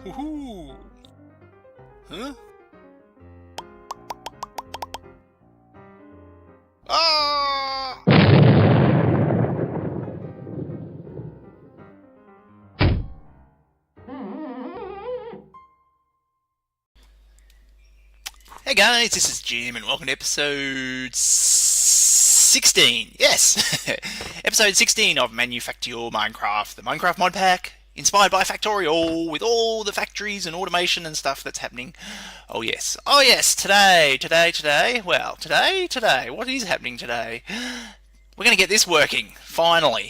Woohoo! Huh? Ah! Hey guys, this is Jim and welcome to episode 16. Yes! Episode 16 of Manufactio Minecraft, the Minecraft Modpack, inspired by Factorio, with all the factories and automation and stuff that's happening. Oh yes, today, what is happening today? We're going to get this working, finally.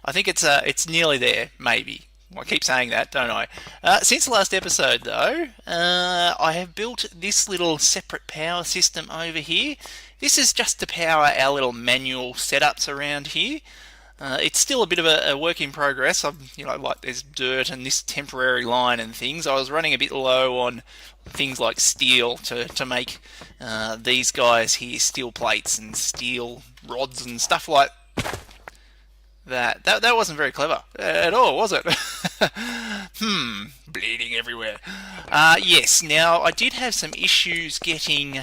I think it's nearly there, maybe. I keep saying that, don't I? Since the last episode, though, I have built this little separate power system over here. This is just to power our little manual setups around here. It's still a bit of a work in progress. Like there's dirt and this temporary line and things. I was running a bit low on things like steel to make these guys here steel plates and steel rods and stuff like that. That wasn't very clever at all, was it? Bleeding everywhere. Yes, now I did have some issues getting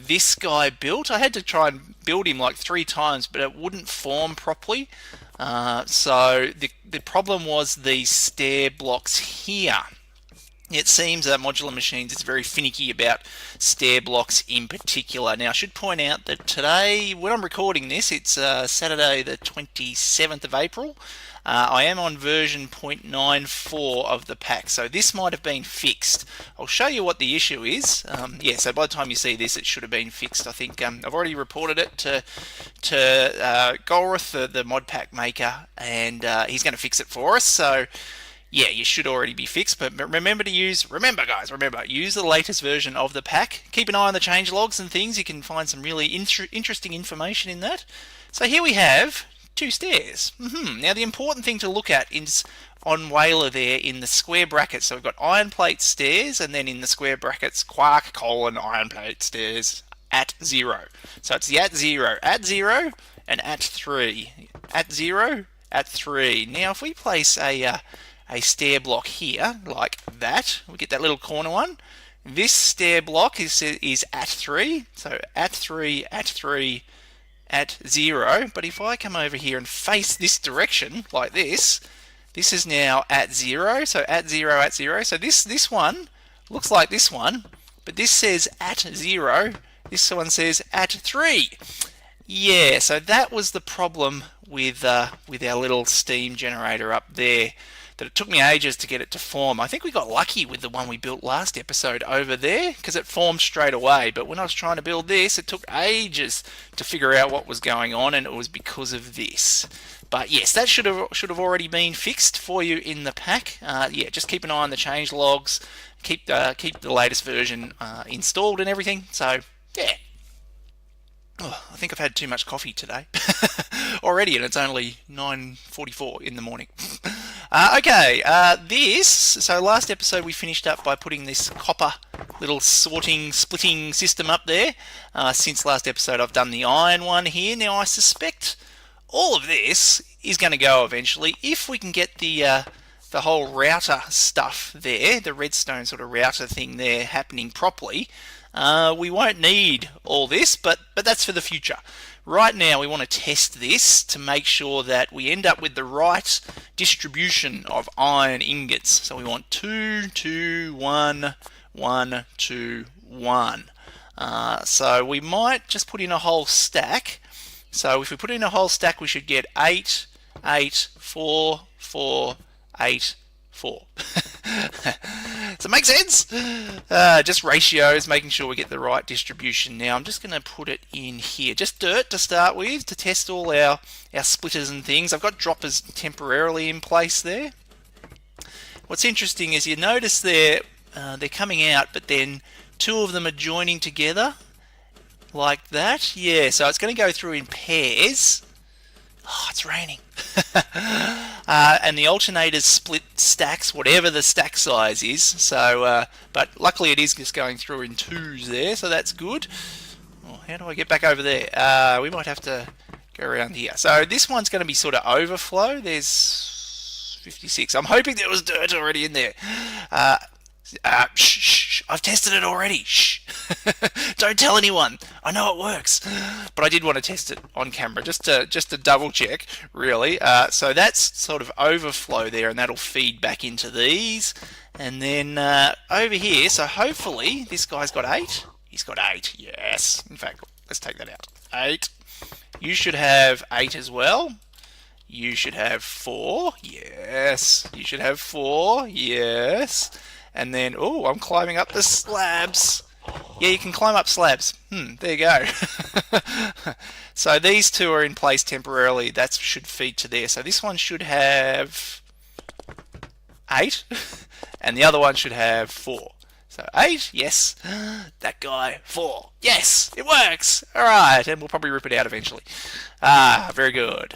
this guy built. I had to try and build him like 3 times, but it wouldn't form properly. So the problem was these stair blocks here. It seems that Modular Machines is very finicky about stair blocks in particular. Now, I should point out that today, when I'm recording this, it's Saturday the 27th of April. I am on version 0.94 of the pack, so this might have been fixed. I'll show you what the issue is. Yeah, so by the time you see this, it should have been fixed. I think I've already reported it to Golrith, the mod pack maker, and he's going to fix it for us. So yeah, you should already be fixed, but remember use the latest version of the pack. Keep an eye on the change logs and things. You can find some really interesting information in that. So here we have 2 stairs. Now the important thing to look at is on Whaler there in the square brackets. So we've got iron plate stairs, and then in the square brackets, quark colon iron plate stairs at 0. So it's the at 0, and at 3. At 0, at 3. Now if we place a stair block here, like that, we get that little corner one. This stair block is at 3, so at 3, at 3, at 0. But if I come over here and face this direction, like this is now at 0, so at 0, at 0. So this one looks like this one, but this says at 0, this one says at 3. Yeah, so that was the problem with our little steam generator up there, that it took me ages to get it to form. I think we got lucky with the one we built last episode over there, because it formed straight away, but when I was trying to build this, it took ages to figure out what was going on, and it was because of this. But yes, that should have already been fixed for you in the pack. Yeah, just keep an eye on the change logs, keep the latest version installed and everything. So yeah. Oh, I think I've had too much coffee today already, and it's only 9:44 in the morning. So last episode we finished up by putting this copper little splitting system up there. Since last episode I've done the iron one here. Now I suspect all of this is going to go eventually, if we can get the whole router stuff there, the redstone sort of router thing there happening properly. We won't need all this, but that's for the future. Right now we want to test this to make sure that we end up with the right distribution of iron ingots. So we want 2, 2, 1, 1, 2, 1. So we might just put in a whole stack. So if we put in a whole stack, we should get 8, 8, 4, 4, 8, 4. Does it make sense? Just ratios, making sure we get the right distribution. Now I'm just going to put it in here. Just dirt to start with, to test all our splitters and things. I've got droppers temporarily in place there. What's interesting is you notice they're coming out, but then 2 of them are joining together like that. Yeah, so it's going to go through in pairs. Oh, it's raining. And the alternators split stacks, whatever the stack size is. So, but luckily it is just going through in 2s there, so that's good. Oh, how do I get back over there? We might have to go around here. So this one's going to be sort of overflow. There's 56. I'm hoping there was dirt already in there. Shh. I've tested it already. Shh. Don't tell anyone. I know it works. But I did want to test it on camera just to double check, really. So that's sort of overflow there, and that'll feed back into these. And then over here, so hopefully this guy's got 8. He's got 8. Yes. In fact, let's take that out. 8. You should have 8 as well. You should have 4. Yes. You should have 4. Yes. And then, oh, I'm climbing up the slabs. Yeah, you can climb up slabs. There you go. So these two are in place temporarily. That should feed to there. So this one should have 8. And the other one should have 4. So 8, yes. That guy, 4. Yes, it works. All right, and we'll probably rip it out eventually. Very good.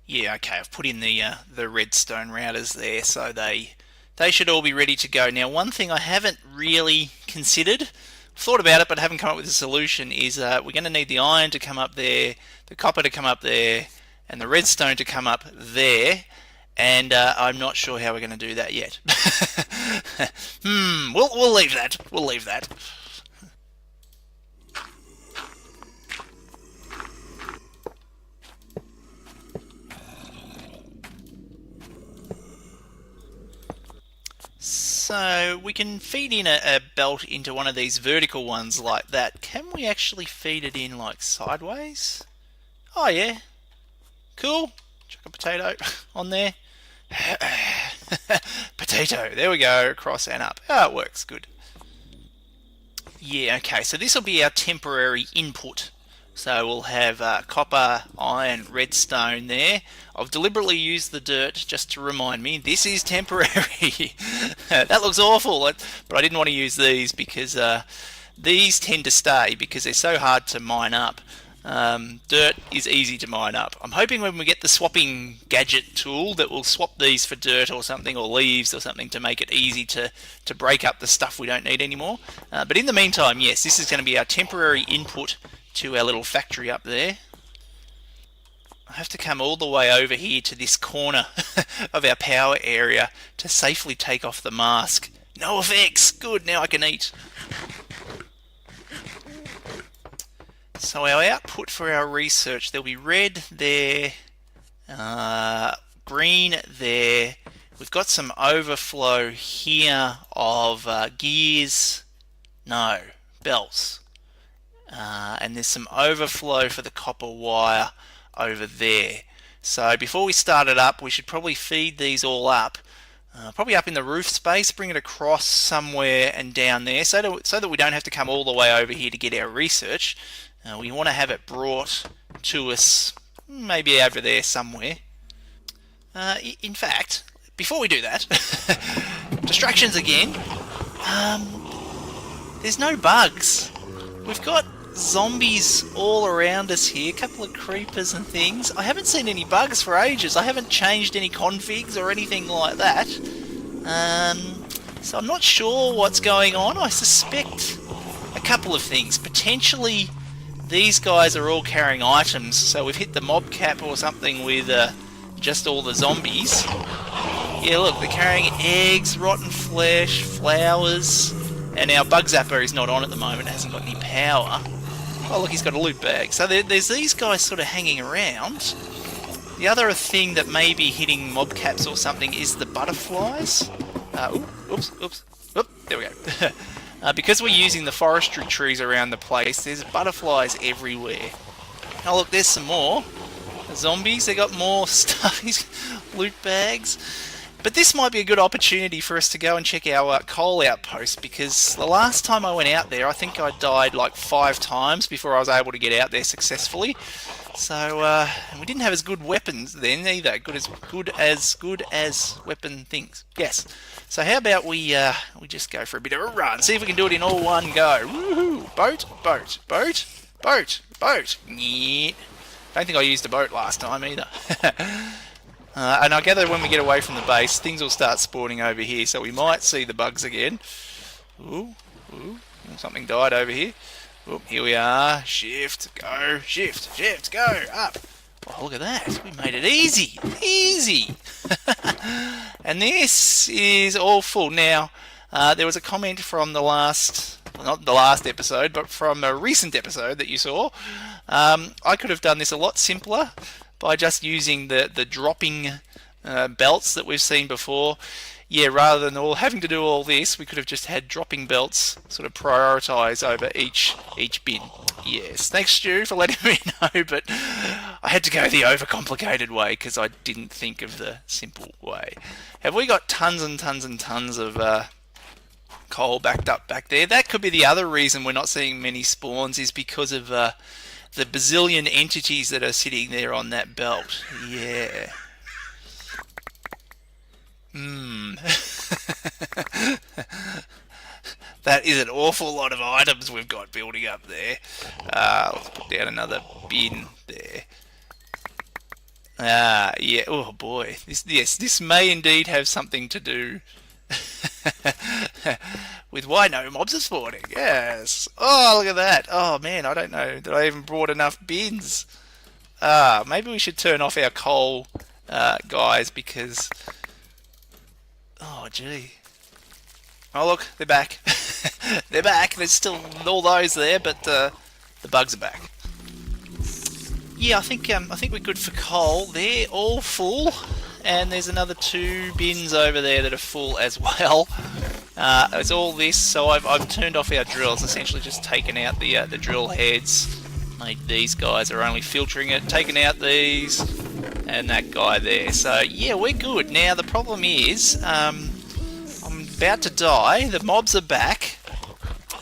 Yeah, okay, I've put in the redstone routers there, so they should all be ready to go. Now, one thing I haven't really considered, thought about it but haven't come up with a solution, is we're going to need the iron to come up there, the copper to come up there, and the redstone to come up there. And I'm not sure how we're going to do that yet. We'll leave that. We'll leave that. So we can feed in a belt into one of these vertical ones like that. Can we actually feed it in like sideways? Oh yeah. Cool. Chuck a potato on there. Potato. There we go. Across and up. Oh, it works. Good. Yeah, okay. So this will be our temporary input. So we'll have copper, iron, redstone there. I've deliberately used the dirt just to remind me this is temporary. That looks awful, but I didn't want to use these because these tend to stay because they're so hard to mine up. Dirt is easy to mine up. I'm hoping when we get the swapping gadget tool that will swap these for dirt or something, or leaves or something, to make it easy to break up the stuff we don't need anymore. But in the meantime, yes, this is going to be our temporary input to our little factory up there. I have to come all the way over here to this corner of our power area to safely take off the mask. No effects! Good, now I can eat. So our output for our research, there'll be red there, green there. We've got some overflow here of gears, no, belts. And there's some overflow for the copper wire over there. So before we start it up, we should probably feed these all up. Probably up in the roof space, bring it across somewhere and down there so that we don't have to come all the way over here to get our research. We want to have it brought to us maybe over there somewhere. In fact, before we do that, distractions again. There's no bugs. We've got zombies all around us here, a couple of creepers and things. I haven't seen any bugs for ages. I haven't changed any configs or anything like that. So I'm not sure what's going on. I suspect a couple of things. Potentially these guys are all carrying items, so we've hit the mob cap or something with just all the zombies. Yeah, look, they're carrying eggs, rotten flesh, flowers, and our bug zapper is not on at the moment, it hasn't got any power. Oh look, he's got a loot bag. So there's these guys sort of hanging around. The other thing that may be hitting mob caps or something is the butterflies. Oops, there we go. Because we're using the forestry trees around the place, there's butterflies everywhere. Oh look, there's some more. The zombies, they got more stuff, loot bags. But this might be a good opportunity for us to go and check our coal outpost, because the last time I went out there, I think I died like 5 times before I was able to get out there successfully. So, and we didn't have as good weapons then either. Good as weapon things. Yes. So how about we just go for a bit of a run, see if we can do it in all one go. Woohoo! Boat. Nyeh. Don't think I used a boat last time either. And I gather when we get away from the base, things will start spawning over here, so we might see the bugs again. Ooh, something died over here. Ooh, here we are. Shift, go, up. Oh, look at that. We made it easy. And this is all full. Now, there was a comment from the last, well, not the last episode, but from a recent episode that you saw. I could have done this a lot simpler by just using the dropping belts that we've seen before. Yeah, rather than all having to do all this, we could have just had dropping belts sort of prioritise over each bin. Yes, thanks Stu for letting me know, but I had to go the overcomplicated way because I didn't think of the simple way. Have we got tons and tons and tons of coal backed up back there? That could be the other reason we're not seeing many spawns, is because of the bazillion entities that are sitting there on that belt. Yeah. That is an awful lot of items we've got building up there. Let's put down another bin there. Yeah. Oh boy. This may indeed have something to do with why no mobs are spawning. Yes. Oh, look at that. Oh man, I don't know that I even brought enough bins. Maybe we should turn off our coal, guys, because... Oh, gee. Oh, look, they're back. They're back. There's still all those there, but the bugs are back. Yeah, I think we're good for coal. They're all full, and there's another 2 bins over there that are full as well. It's all this, so I've turned off our drills. Essentially, just taken out the drill heads. Made these guys are only filtering it. Taken out these. And that guy there. So yeah, we're good. Now the problem is, I'm about to die. The mobs are back,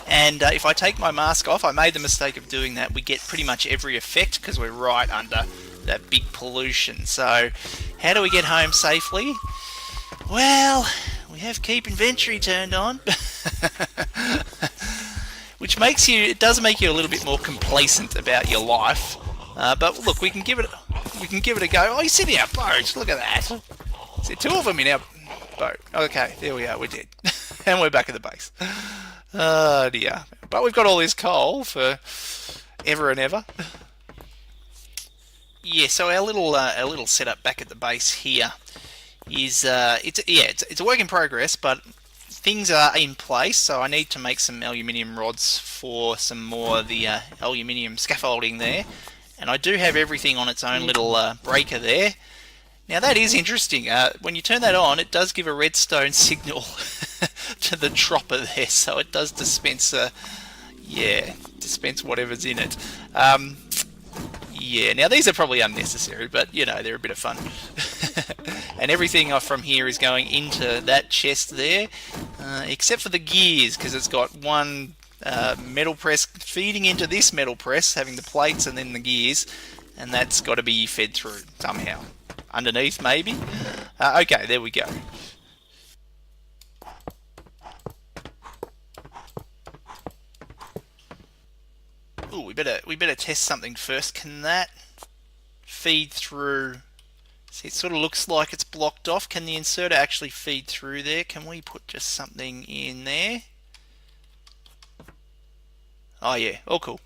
and if I take my mask off, I made the mistake of doing that. We get pretty much every effect because we're right under that big pollution. So how do we get home safely? Well, we have keep inventory turned on, which makes you, it does make you a little bit more complacent about your life. But look, we can give it a go. Oh, you see our boat. Look at that. See, 2 of them in our boat. Okay, there we are. We're dead. And we're back at the base. Oh dear. But we've got all this coal for ever and ever. Yeah, so our little setup back at the base here is it's a work in progress, but things are in place. So I need to make some aluminium rods for some more of the aluminium scaffolding there. And I do have everything on its own little breaker there. Now that is interesting. When you turn that on, it does give a redstone signal to the dropper there, so it does dispense whatever's in it. Yeah, now these are probably unnecessary, but you know, they're a bit of fun. And everything from here is going into that chest there, except for the gears, because it's got one metal press feeding into this metal press, having the plates and then the gears, and that's got to be fed through somehow. Underneath, maybe? Okay, there we go. Ooh, we better test something first. Can that feed through? See, it sort of looks like it's blocked off. Can the inserter actually feed through there? Can we put just something in there? Oh yeah, all cool.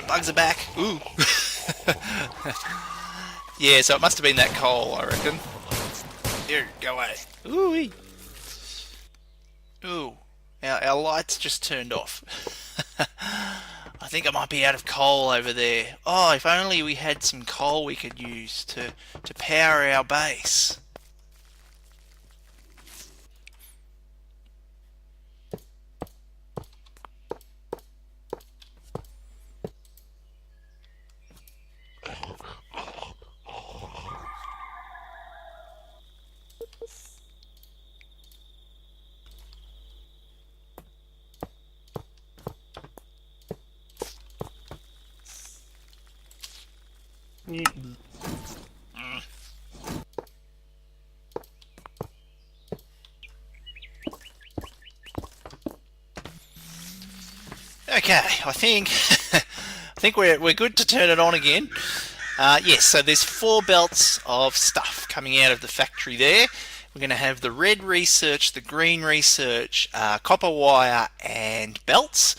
Bugs are back. Ooh. Yeah, so it must have been that coal, I reckon. Here, go away. Ooh-wee. Ooh. Our lights just turned off. I think I might be out of coal over there. Oh, if only we had some coal we could use to power our base. Okay, I think we're good to turn it on again. Yes, so there's 4 belts of stuff coming out of the factory there. We're going to have the red research, the green research, copper wire and belts.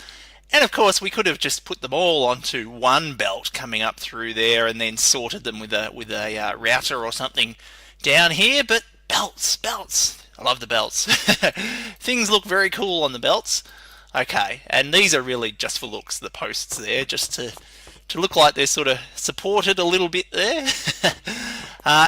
And of course we could have just put them all onto one belt coming up through there and then sorted them with a router or something down here, but belts. I love the belts. Things look very cool on the belts. Okay, and these are really just for looks, the posts there, just to look like they're sort of supported a little bit there.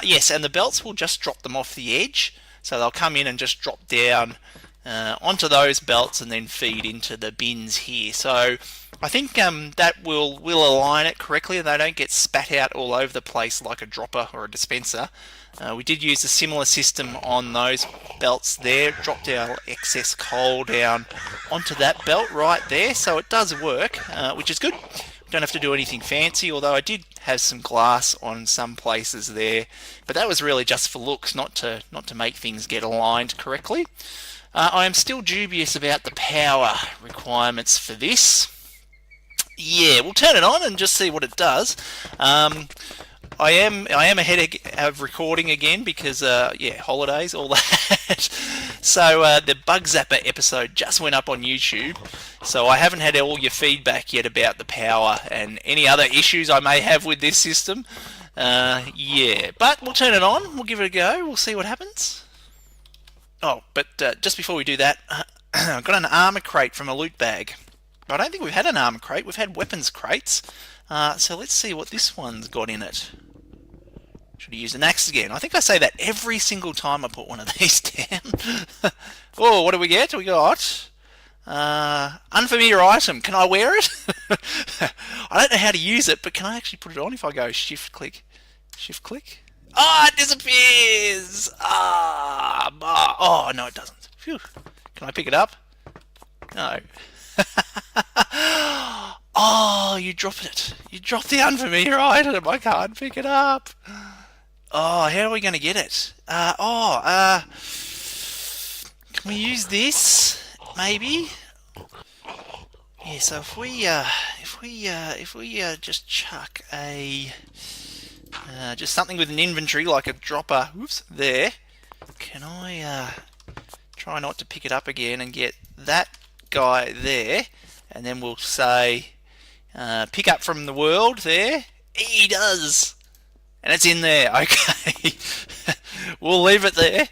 Yes, and the belts will just drop them off the edge, so they'll come in and just drop down onto those belts and then feed into the bins here. So I think that will align it correctly. They don't get spat out all over the place like a dropper or a dispenser. We did use a similar system on those belts there, dropped our excess coal down onto that belt right there, so it does work, which is good. Don't have to do anything fancy, although I did have some glass on some places there, but that was really just for looks, not to make things get aligned correctly. I am still dubious about the power requirements for this. Yeah, we'll turn it on and just see what it does. I am ahead of recording again because yeah, holidays, all that. So the Bug Zapper episode just went up on YouTube, so I haven't had all your feedback yet about the power and any other issues I may have with this system. Yeah, but we'll turn it on, we'll give it a go, we'll see what happens. Oh, but just before we do that, I've got an armor crate from a loot bag. I don't think we've had an armor crate, we've had weapons crates. So let's see what this one's got in it. Should have used an axe again. I think I say that every single time I put one of these down. Oh, what do we get? We got unfamiliar item. Can I wear it? I don't know how to use it, but can I actually put it on if I go shift click? Shift click? Ah, it disappears! Oh, no it doesn't. Phew. Can I pick it up? No. Oh, you dropped it. You dropped the unfamiliar item. I can't pick it up. Oh, how are we going to get it? Can we use this? Maybe. Yeah. So if we just chuck a just something with an inventory like a dropper. Whoops, there. Can I try not to pick it up again and get that guy there, and then we'll say pick up from the world there. He does. And it's in there. Okay. We'll leave it there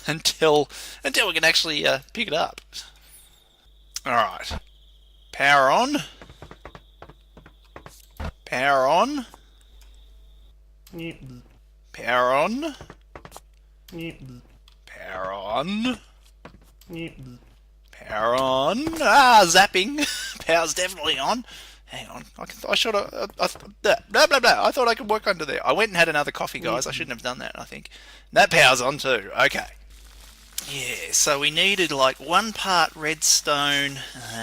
until we can actually pick it up. Alright. Power on. Power on. Power on. Power on. Power on. Ah, zapping. Power's definitely on. Hang on. I should have. Blah, blah, blah. I thought I could work under there. I went and had another coffee, guys. I shouldn't have done that, I think. That power's on too. Okay. Yeah, so we needed like 1 part redstone,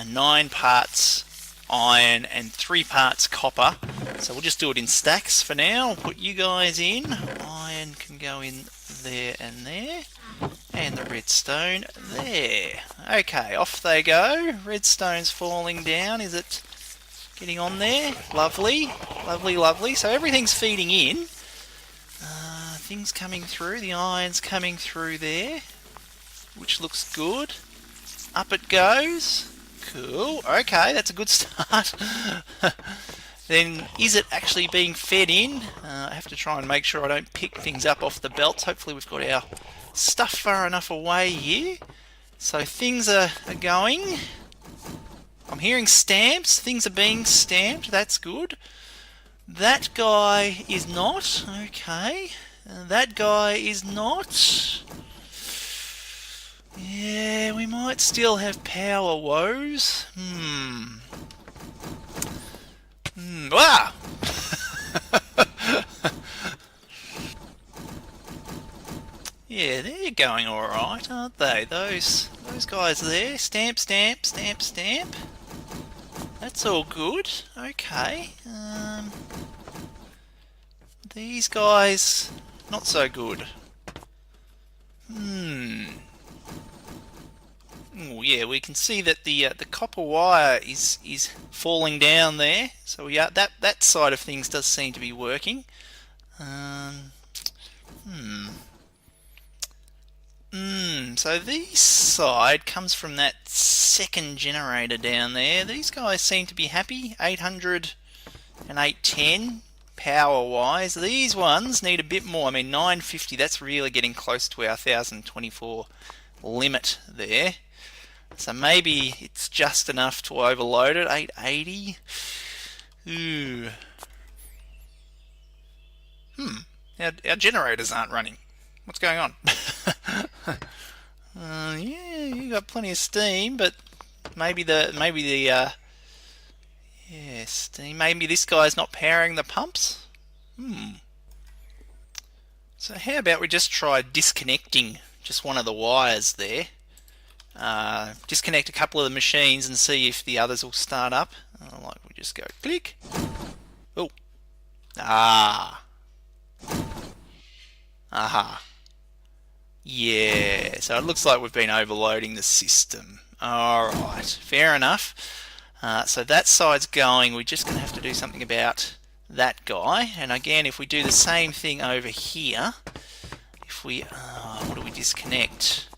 9 parts iron, and 3 parts copper. So we'll just do it in stacks for now. I'll put you guys in. Iron can go in there and there. And the redstone there. Okay, off they go. Redstone's falling down. Is it getting on there? Lovely. Lovely, lovely. So everything's feeding in. Things coming through. The iron's coming through there, which looks good. Up it goes. Cool. Okay, that's a good start. Then, is it actually being fed in? I have to try and make sure I don't pick things up off the belts. Hopefully we've got our stuff far enough away here. So things are going. I'm hearing stamps. Things are being stamped. That's good. That guy is not. Okay. That guy is not. Yeah, we might still have power woes. Wow! Yeah, they're going alright, aren't they? Those guys there. Stamp, stamp, stamp, stamp. That's all good. Okay. These guys, not so good. Oh, yeah, we can see that the copper wire is falling down there. So yeah, that side of things does seem to be working. So this side comes from that second generator down there. These guys seem to be happy. 800 and 810 power-wise. These ones need a bit more. I mean, 950, that's really getting close to our 1024 limit there. So maybe it's just enough to overload it. 880. Ooh. Our generators aren't running. What's going on? Yeah, you got plenty of steam, but maybe steam. Maybe this guy's not powering the pumps. So how about we just try disconnecting just one of the wires there? Disconnect a couple of the machines and see if the others will start up. Like we just go click. Oh, aha. Yeah, so it looks like we've been overloading the system. Alright, fair enough. So that side's going. We're just going to have to do something about that guy. And again, if we do the same thing over here, if we... what do we disconnect?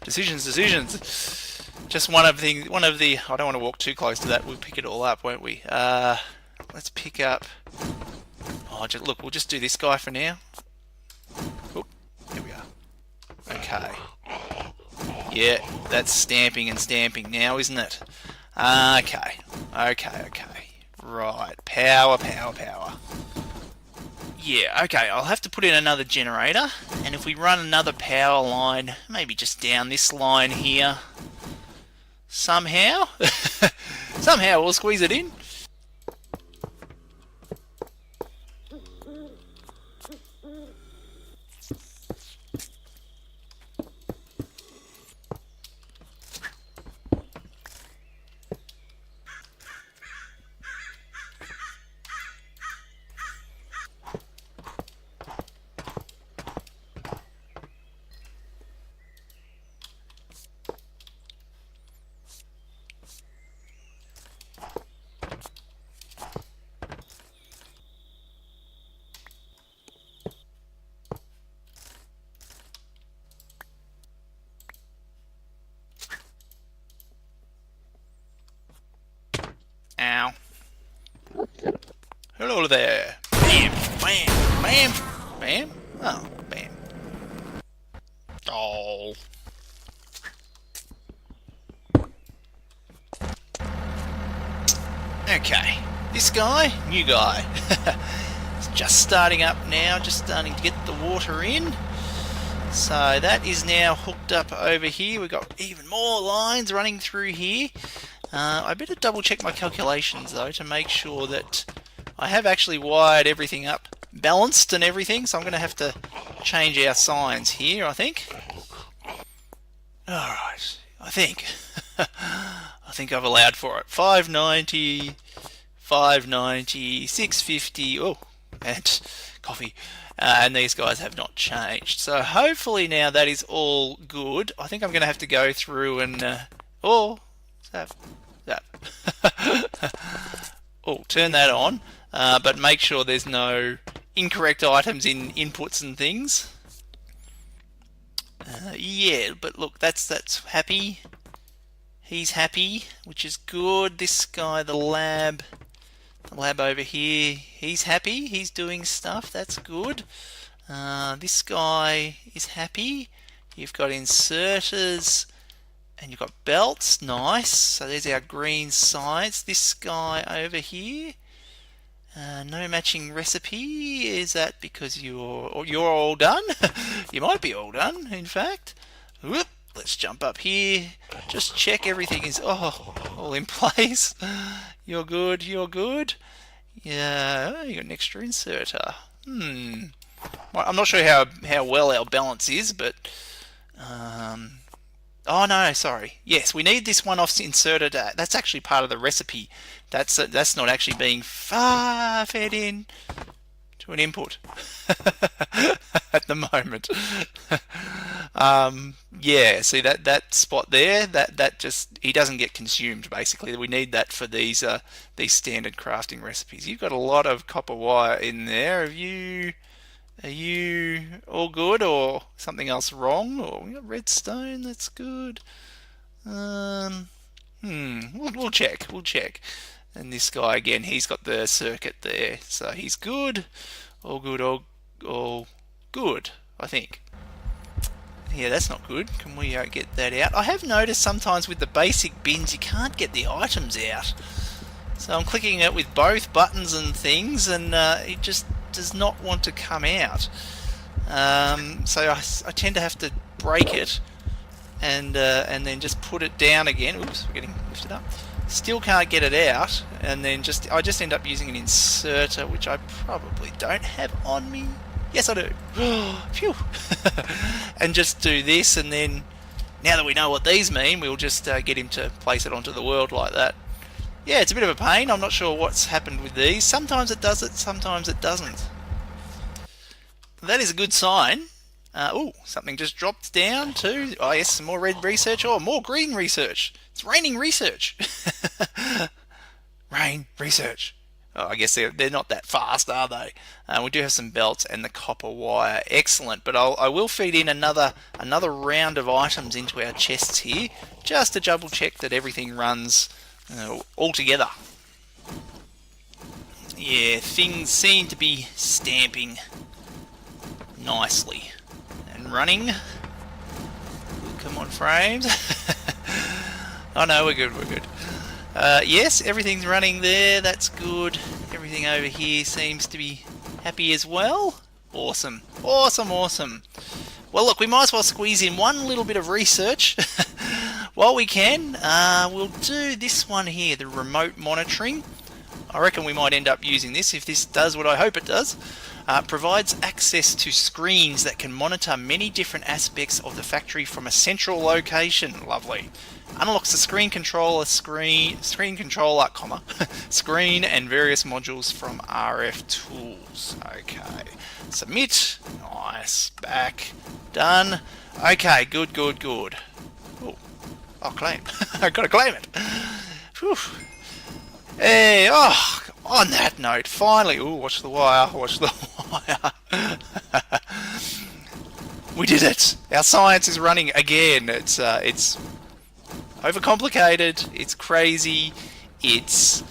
Decisions. Just one of the... I don't want to walk too close to that. We'll pick it all up, won't we? Let's pick up... look, we'll just do this guy for now. Oh, there we are. Okay. Yeah, that's stamping and stamping now, isn't it? Okay. Right. Power. Yeah, okay, I'll have to put in another generator. And if we run another power line, maybe just down this line here. Somehow we'll squeeze it in. Ow. Hello there. Bam, bam, bam, bam. Oh, bam. Oh. Okay. This guy, new guy. It's just starting up now, just starting to get the water in. So that is now hooked up over here. We've got even more lines running through here. I better double check my calculations though to make sure that I have actually wired everything up balanced and everything, so I'm going to have to change our signs here, I think. Alright, I think I've allowed for it. 590, 590, 650, oh, and coffee. And these guys have not changed. So hopefully now that is all good. I think I'm going to have to go through and... That. Oh, turn that on, but make sure there's no incorrect items in inputs and things. Yeah, but look, that's happy. He's happy, which is good. This guy, the lab over here, he's happy. He's doing stuff. That's good. This guy is happy. You've got inserters. And you've got belts, nice. So there's our green sides. This guy over here, no matching recipe. Is that because you're all done? You might be all done, in fact. Whoop. Let's jump up here. Just check everything is all in place. You're good. Yeah, you got an extra inserter. Well, I'm not sure how well our balance is, but. Oh no, sorry. Yes, we need this one-off inserted. That's actually part of the recipe. That's not actually being fed in to an input at the moment. Yeah, see that spot there, that just he doesn't get consumed basically. We need that for these standard crafting recipes. You've got a lot of copper wire in there. Are you all good or something else wrong? Or we got redstone, that's good. Um, we'll check. We'll check. And this guy again, he's got the circuit there, so he's good. All good. All good. I think. Yeah, that's not good. Can we get that out? I have noticed sometimes with the basic bins you can't get the items out. So I'm clicking it with both buttons and things, and it just does not want to come out. So I tend to have to break it and then just put it down again. Oops, we're getting lifted up. Still can't get it out, and then I just end up using an inserter, which I probably don't have on me. Yes, I do. Phew. And just do this, and then now that we know what these mean, we'll just get him to place it onto the world like that. Yeah, it's a bit of a pain. I'm not sure what's happened with these. Sometimes it does it, sometimes it doesn't. That is a good sign. Oh, something just dropped down too. Oh yes, some more red research. Oh, more green research. It's raining research. Rain research. Oh, I guess they're not that fast, are they? We do have some belts and the copper wire. Excellent. But I will feed in another round of items into our chests here, just to double check that everything runs all together. Yeah, things seem to be stamping nicely and running. Come on, frames. Oh no, we're good. We're good. Yes, everything's running there. That's good. Everything over here seems to be happy as well. Awesome. Awesome, awesome. Well, look, we might as well squeeze in one little bit of research while we can. We'll do this one here, the remote monitoring. I reckon we might end up using this if this does what I hope it does. Provides access to screens that can monitor many different aspects of the factory from a central location. Lovely. Unlocks the screen controller, screen and various modules from RF tools. Okay. Submit. Nice. Back. Done. Okay, good. Oh, I'll claim. I've got to claim it. Whew. Hey, oh, on that note, finally, ooh, watch the wire. We did it. Our science is running again. It's overcomplicated. It's crazy. It's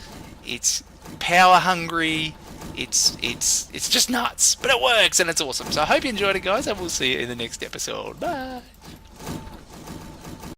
power hungry. It's just nuts, but it works and it's awesome. So I hope you enjoyed it, guys, and we'll see you in the next episode. Bye.